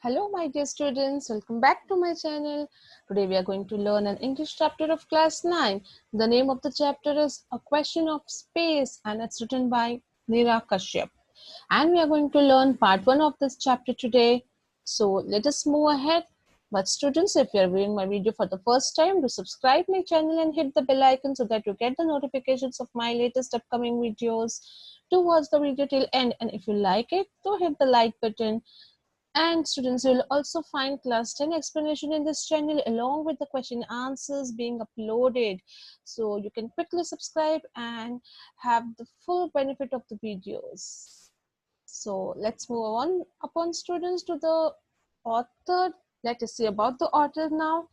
Hello my dear students, welcome back to my channel. Today we are going to learn an English chapter of class 9. The name of the chapter is A Question of Space and it's written by Neera Kashyap. And we are going to learn part 1 of this chapter today. So let us move ahead. But students, if you are viewing my video for the first time, do subscribe my channel and hit the bell icon so that you get the notifications of my latest upcoming videos. Do watch the video till end, and if you like it, do hit the like button. And students will also find class 10 explanation in this channel along with the question answers being uploaded. So you can quickly subscribe and have the full benefit of the videos. So let's move on upon students to the author. Let us see about the author now.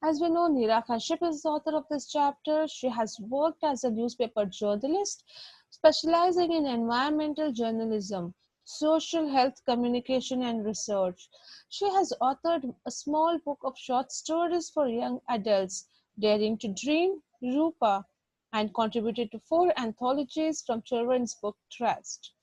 As we know, Neera Kashyap is the author of this chapter. She has worked as a newspaper journalist, specializing in environmental journalism, social health communication, and research. She has authored a small book of short stories for young adults, Daring to Dream, Rupa, and contributed to 4 anthologies from Children's Book Trust.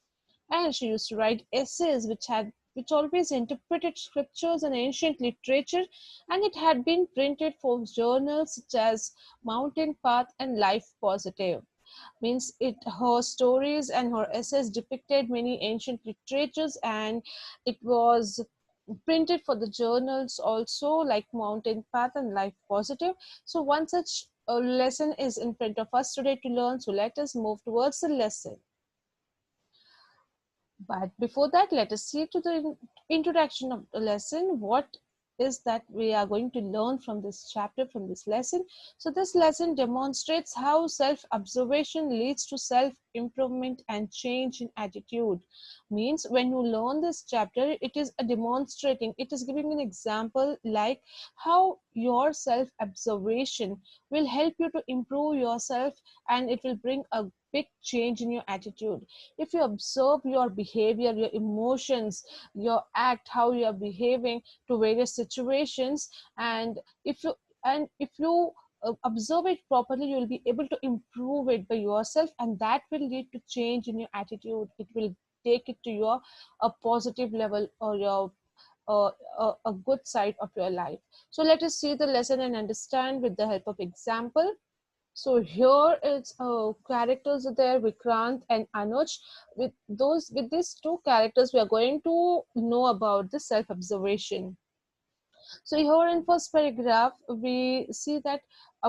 And she used to write essays which always interpreted scriptures and ancient literature, and it had been printed for journals such as Mountain Path and Life Positive. Means it her stories and her essays depicted many ancient literatures, and it was printed for the journals also like Mountain Path and Life Positive. So one such lesson is in front of us today to learn. So let us move towards the lesson. But before that, let us see to the introduction of the lesson. What is that we are going to learn from this chapter, from this lesson? So this lesson demonstrates how self-observation leads to self-improvement and change in attitude. Means when you learn this chapter, it is a demonstrating, it is giving an example like how your self-observation will help you to improve yourself, and it will bring a big change in your attitude. If you observe your behavior, your emotions, your act, how you are behaving to various situations, and if you observe it properly, you will be able to improve it by yourself, and that will lead to change in your attitude. It will take it to your a positive level, or your a good side of your life. So let us see the lesson and understand with the help of example. So here it's characters are there, Vikrant and Anuj. With these two characters, we are going to know about the self-observation. So here in first paragraph, we see that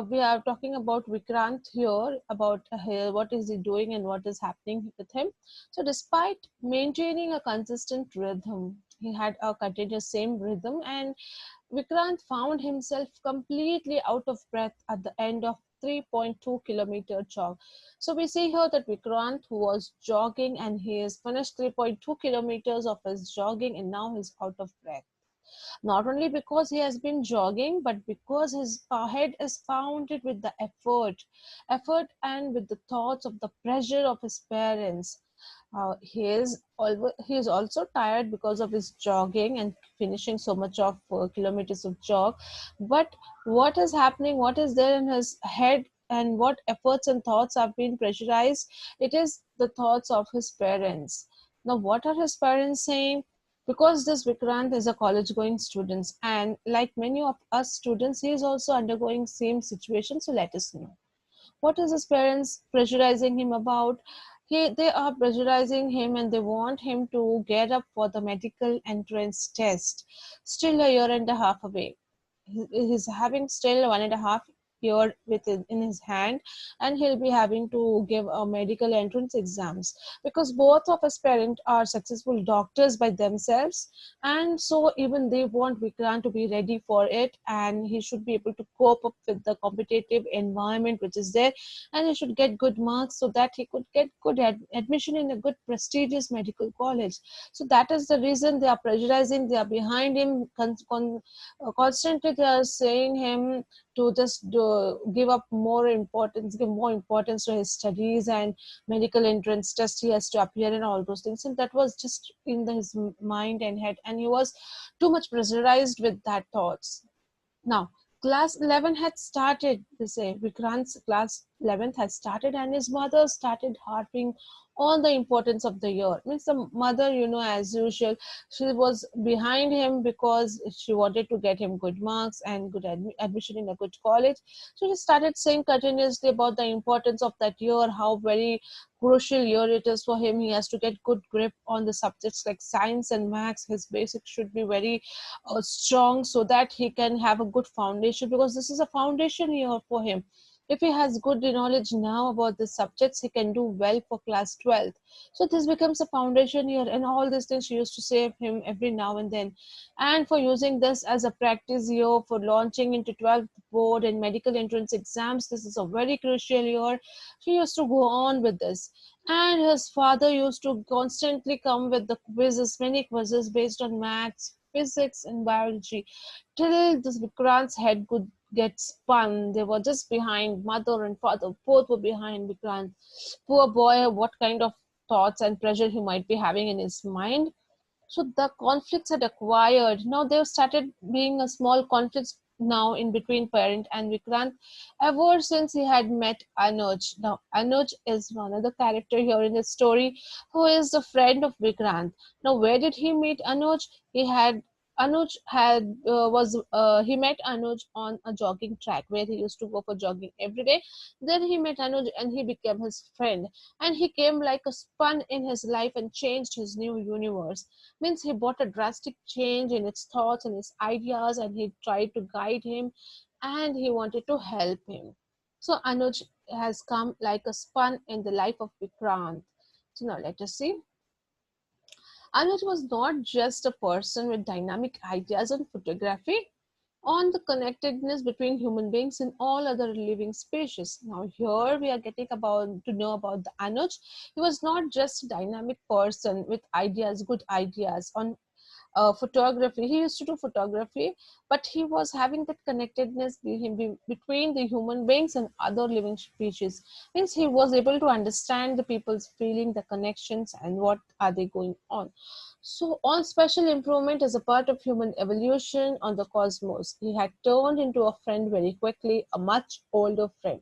we are talking about Vikrant here, about what is he doing and what is happening with him. So despite maintaining a consistent rhythm, he had a continuous same rhythm, and Vikrant found himself completely out of breath at the end of 3.2-kilometer jog. So we see here that Vikrant, who was jogging, and he has finished 3.2 kilometers of his jogging, and now he's out of breath. Not only because he has been jogging, but because his head is pounded with the effort and with the thoughts of the pressure of his parents. He is also tired because of his jogging and finishing so much of kilometers of jog. But what is happening? What is there in his head? And what efforts and thoughts have been pressurized? It is the thoughts of his parents. Now, what are his parents saying? Because this Vikrant is a college going student, and like many of us students, he is also undergoing same situation. So let us know, what is his parents pressurizing him about? They are pressurizing him, and they want him to get up for the medical entrance test, still a year and a half away. He's having still 1.5 year in his hand, and he'll be having to give a medical entrance exams, because both of his parents are successful doctors by themselves, and so even they want Vikrant to be ready for it, and he should be able to cope up with the competitive environment which is there, and he should get good marks so that he could get good admission in a good prestigious medical college. So that is the reason they are pressurizing, they are behind him, constantly they are saying him to just give more importance to his studies and medical entrance test he has to appear in, all those things. And that was just in his mind and head, and he was too much pressurized with that thoughts. Now, class 11 had started, they say. Vikrant's class 11th had started, and his mother started harping on the importance of the year. Means the mother, as usual, she was behind him because she wanted to get him good marks and good admission in a good college. So she started saying continuously about the importance of that year, how very crucial year it is for him. He has to get good grip on the subjects like science and maths. His basics should be very strong so that he can have a good foundation, because this is a foundation year for him. If he has good knowledge now about the subjects, he can do well for class 12th. So this becomes a foundation year, and all these things she used to say of him every now and then. And for using this as a practice year for launching into 12th board and medical entrance exams, this is a very crucial year. She used to go on with this. And his father used to constantly come with the quizzes, many quizzes based on maths, physics, and biology, till this Vikrant's head could get spun. They were just behind, mother and father, both were behind Vikrant. Poor boy, what kind of thoughts and pressure he might be having in his mind. So the conflicts had acquired. Now they've started being a small conflicts now in between parent and Vikrant ever since he had met Anuj. Now Anuj is one of the character here in the story who is the friend of Vikrant. Now where did he meet Anuj? He had Anuj had was he met Anuj on a jogging track where he used to go for jogging every day. Then he met Anuj and he became his friend, and he came like a spun in his life and changed his new universe. Means he brought a drastic change in its thoughts and his ideas, and he tried to guide him and he wanted to help him. So Anuj has come like a spun in the life of Vikrant. So now let us see. Anuj was not just a person with dynamic ideas on photography, on the connectedness between human beings and all other living species. Now here we are getting about to know about the Anuj. He was not just a dynamic person with ideas, good ideas on photography. He used to do photography, but he was having that connectedness between the human beings and other living species. Means he was able to understand the people's feeling, the connections, and what are they going on. So, on special improvement as a part of human evolution on the cosmos, he had turned into a friend very quickly, a much older friend.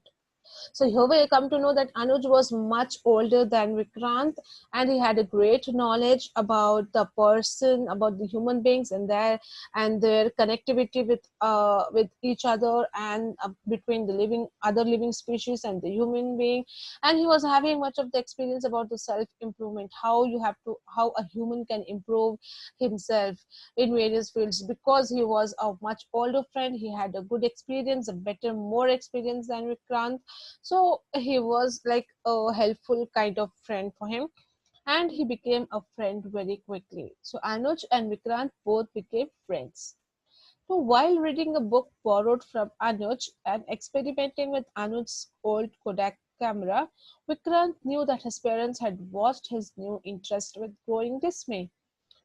So here we come to know that Anuj was much older than Vikrant, and he had a great knowledge about the person, about the human beings and their connectivity with each other, and between the other living species and the human being. And he was having much of the experience about the self improvement, how a human can improve himself in various fields. Because he was a much older friend, he had a good experience, a better, more experience than Vikrant. So he was like a helpful kind of friend for him, and he became a friend very quickly. So Anuj and Vikrant both became friends. So while reading a book borrowed from Anuj and experimenting with Anuj's old Kodak camera, Vikrant knew that his parents had watched his new interest with growing dismay.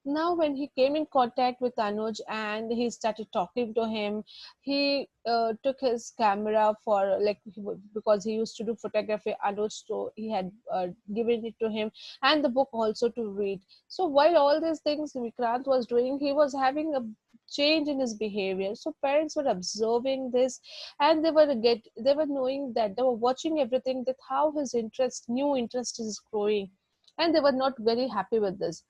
Now when he came in contact with Anuj and he started talking to him, he took his camera for because he used to do photography. Anuj, so he had given it to him, and the book also to read. So while all these things Vikrant was doing, he was having a change in his behavior. So parents were observing this, and they were knowing that they were watching everything, that how his new interest is growing, and they were not very happy with this,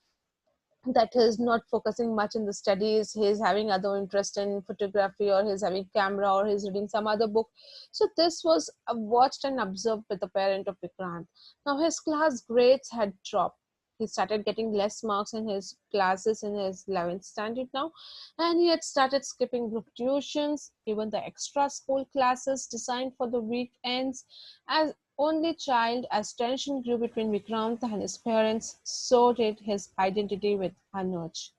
that he's not focusing much in the studies, he's having other interest in photography, or he's having camera, or he's reading some other book. So this was watched and observed with the parent of Vikrant. Now his class grades had dropped. He started getting less marks in his classes in his 11th standard now, and he had started skipping group tuitions, even the extra school classes designed for the weekends. As only child, as tension grew between Vikrant and his parents, so did his identity with Anuj.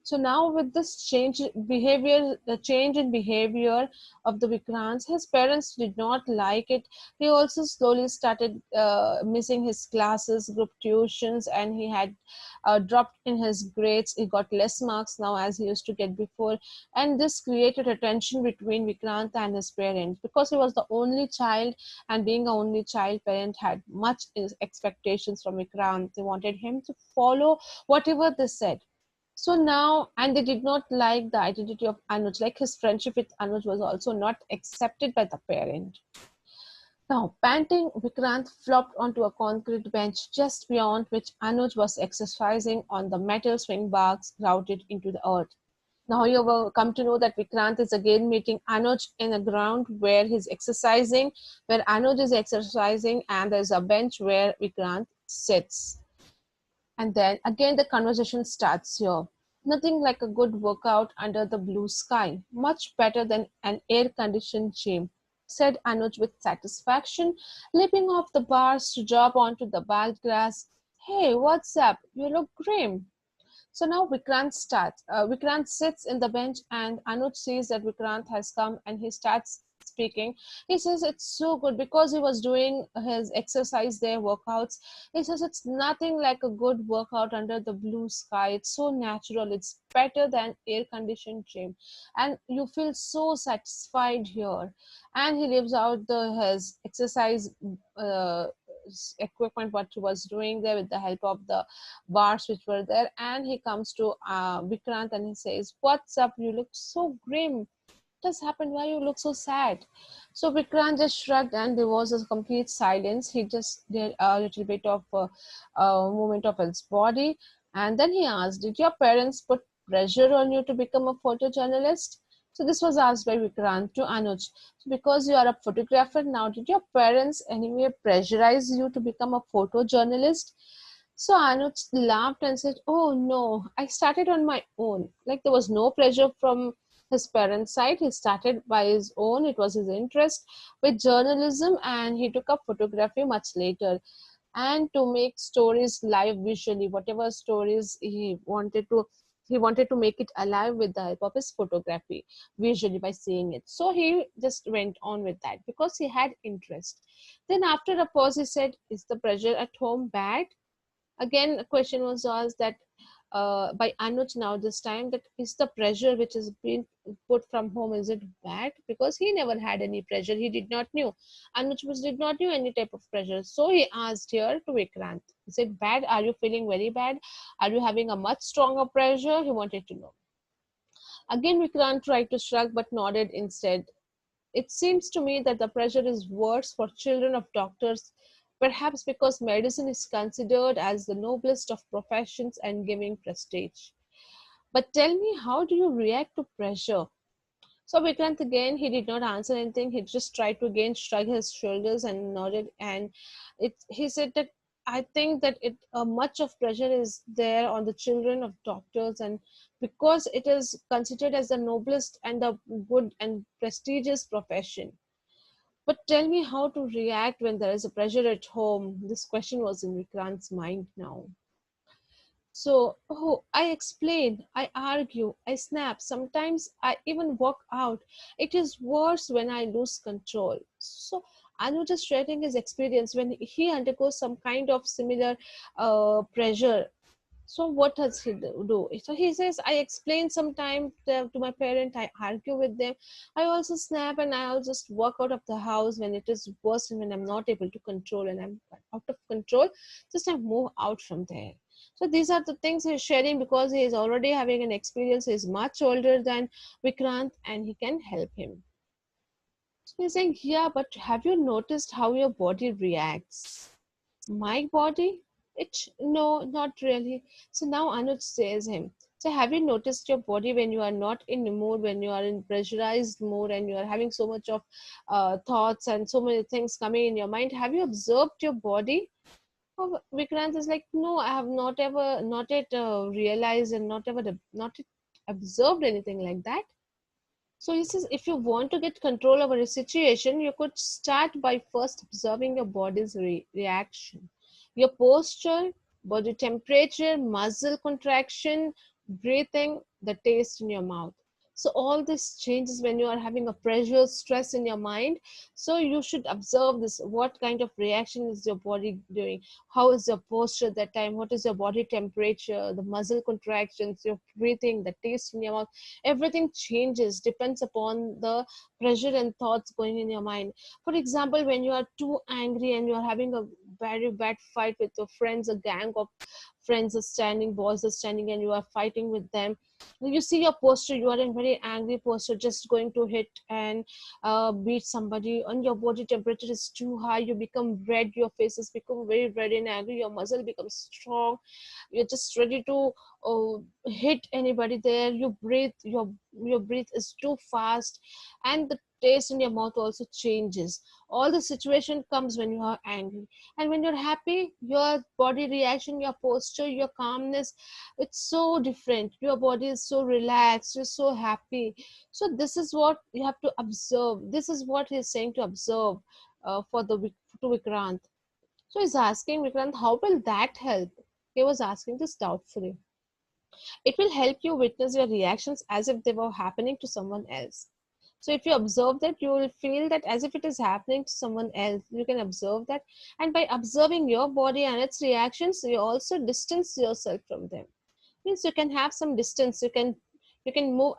So now with this the change in behavior of the Vikrants, his parents did not like it. He also slowly started missing his classes, group tuitions, and he had dropped in his grades. He got less marks now as he used to get before. And this created a tension between Vikrant and his parents, because he was the only child, and being an only child, parent had much expectations from Vikrant. They wanted him to follow whatever they said. So now, and they did not like the identity of Anuj, like his friendship with Anuj was also not accepted by the parent. Now, panting, Vikrant flopped onto a concrete bench just beyond which Anuj was exercising on the metal swing bars grouted into the earth. Now you will come to know that Vikrant is again meeting Anuj in a ground where he's exercising, where Anuj is exercising, and there's a bench where Vikrant sits. And then again the conversation starts here. Nothing like a good workout under the blue sky. Much better than an air conditioned gym, said Anuj with satisfaction, leaping off the bars to drop onto the bald grass. Hey, what's up? You look grim. So now Vikrant starts. Vikrant sits in the bench, and Anuj sees that Vikrant has come, and he starts speaking. He says it's so good because he was doing his exercise there, workouts. He says it's nothing like a good workout under the blue sky. It's so natural. It's better than air conditioned gym, and you feel so satisfied here. And he leaves out his exercise uh, equipment what he was doing there with the help of the bars which were there, and he comes to Vikrant and he says, "What's up? You look so grim. What has happened? Why you look so sad?" So Vikrant just shrugged, and there was a complete silence. He just did a little bit of a movement of his body, and then he asked, "Did your parents put pressure on you to become a photojournalist?" So this was asked by Vikrant to Anuj. So because you are a photographer now, did your parents anyway pressurize you to become a photojournalist? So Anuj laughed and said, "Oh no, I started on my own. Like there was no pressure from his parents' side. He started by his own. It was his interest with journalism, and he took up photography much later. And to make stories live visually, whatever stories he wanted to make it alive with the help of his photography visually by seeing it. So he just went on with that because he had interest. Then after a pause, he said, "Is the pressure at home bad?" Again, a question was asked that by Anuj now this time, that is the pressure which is being put from home, is it bad? Because he never had any pressure. He did not knew. Anuj was did not knew any type of pressure. So he asked here to Vikrant, is it bad? Are you feeling very bad? Are you having a much stronger pressure? He wanted to know. Again, Vikrant tried to shrug but nodded instead. It seems to me that the pressure is worse for children of doctors, perhaps because medicine is considered as the noblest of professions and giving prestige. But tell me, how do you react to pressure? So Vikrant again, he did not answer anything. He just tried to again shrug his shoulders and nodded. And he said that I think that much of pressure is there on the children of doctors, and because it is considered as the noblest and the good and prestigious profession. But tell me how to react when there is a pressure at home. This question was in Vikrant's mind now. So, oh, I explain, I argue, I snap. Sometimes I even walk out. It is worse when I lose control. So, Anuj is sharing his experience when he undergoes some kind of similar pressure. So what does he do? So he says, I explain sometimes to my parent, I argue with them, I also snap, and I'll just walk out of the house when it is worse and when I'm not able to control and I'm out of control, just I move out from there. So these are the things he's sharing because he is already having an experience. He's much older than Vikrant and he can help him. So he's saying, yeah, but have you noticed how your body reacts? My body? No, not really. So now Anuj says him. So have you noticed your body when you are not in the mood, when you are in pressurized mode and you are having so much of thoughts and so many things coming in your mind? Have you observed your body? Oh, Vikrant is like, no, I have not yet realized and not yet observed anything like that. So he says, if you want to get control over a situation, you could start by first observing your body's reaction, your posture, body temperature, muscle contraction, breathing, the taste in your mouth. So all this changes when you are having a pressure, stress in your mind. So you should observe this. What kind of reaction is your body doing? How is your posture that time? What is your body temperature? The muscle contractions, your breathing, the taste in your mouth, everything changes depends upon the pressure and thoughts going in your mind. For example, when you are too angry and you are having a very bad fight with your friends, a gang of friends are standing, boys are standing, and you are fighting with them. You see your posture, you are in very angry posture, just going to hit and beat somebody, and your body temperature is too high, you become red, your faces become very red and angry, your muscle becomes strong, you're just ready to hit anybody there. You breathe, your breath is too fast, and the taste in your mouth also changes. All the situation comes when you are angry. And when you're happy, your body reaction, your posture, your calmness, it's so different. Your body is so relaxed, you're so happy. So this is what you have to observe. This is what he's saying to observe for the to Vikrant. So he's asking Vikrant, how will that help? He was asking this doubtfully. It will help you witness your reactions as if they were happening to someone else. So if you observe that, you will feel that as if it is happening to someone else. You can observe that. And by observing your body and its reactions, you also distance yourself from them. Means you can have some distance. You can move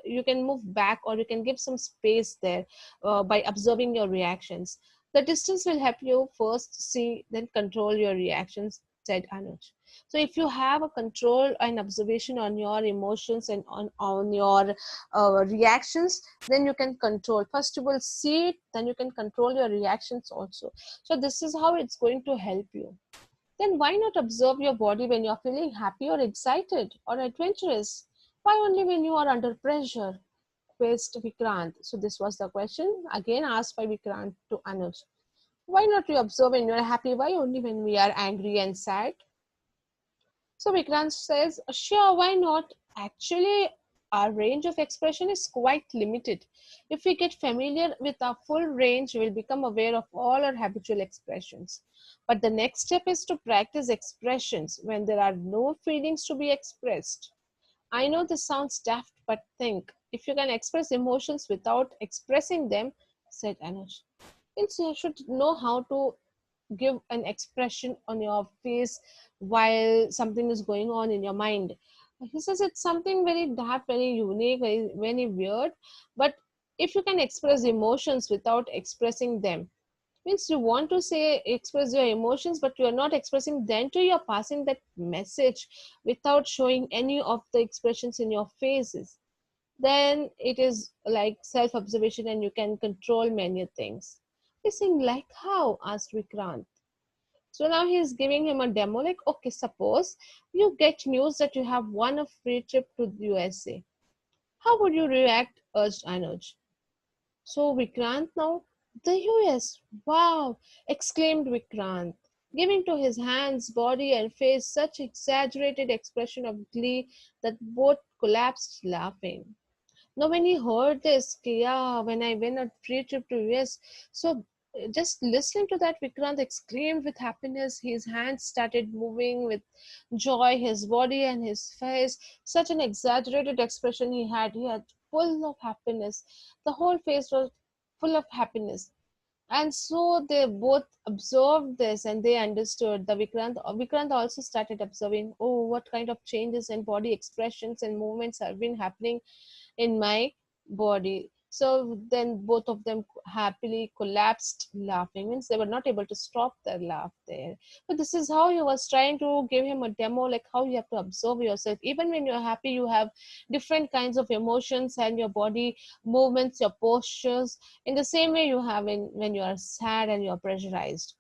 you can move back, or you can give some space there by observing your reactions. The distance will help you first see, then control your reactions, said Anuj. So if you have a control and observation on your emotions and on your reactions, then you can control. First you will see it, then you can control your reactions also. So this is how it's going to help you. Then why not observe your body when you're feeling happy or excited or adventurous? Why only when you are under pressure? Quest Vikrant. So this was the question again asked by Vikrant to Anuj. Why not we observe when you're happy? Why only when we are angry and sad? So Vikrant says, sure, why not? Actually, our range of expression is quite limited. If we get familiar with our full range, we will become aware of all our habitual expressions. But the next step is to practice expressions when there are no feelings to be expressed. I know this sounds daft, but think if you can express emotions without expressing them, said Anuj. Means you should know how to give an expression on your face while something is going on in your mind. He says it's something very dark, very unique, very, very weird. But if you can express emotions without expressing them, means you want to say express your emotions, but you are not expressing them to you're passing that message without showing any of the expressions in your faces. Then it is like self-observation and you can control many things. He's saying, like how? Asked Vikrant. So now he's giving him a demo like, okay, suppose you get news that you have won a free trip to the USA. How would you react? Urged Anuj. So Vikrant now, the US, wow, exclaimed Vikrant, giving to his hands, body, and face such exaggerated expression of glee that both collapsed laughing. Now, when he heard this, yeah, when I win a free trip to US, so just listening to that, Vikrant exclaimed with happiness. His hands started moving with joy, his body and his face. Such an exaggerated expression he had. He had full of happiness. The whole face was full of happiness. And so they both observed this and they understood. Vikrant also started observing, oh, what kind of changes in body expressions and movements have been happening in my body. So then both of them happily collapsed laughing, means they were not able to stop their laugh there. But this is how he was trying to give him a demo, like how you have to observe yourself. Even when you're happy, you have different kinds of emotions and your body movements, your postures, in the same way you have in when you are sad and you're pressurized.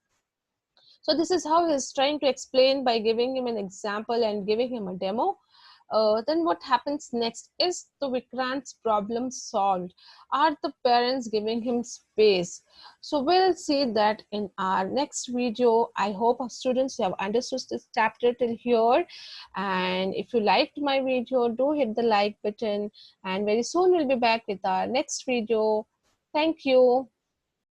So this is how he's trying to explain by giving him an example and giving him a demo. Then what happens next is the Vikrant's problem solved. Are the parents giving him space? So we'll see that in our next video. I hope our students have understood this chapter till here. And if you liked my video, do hit the like button. And very soon we'll be back with our next video. Thank you.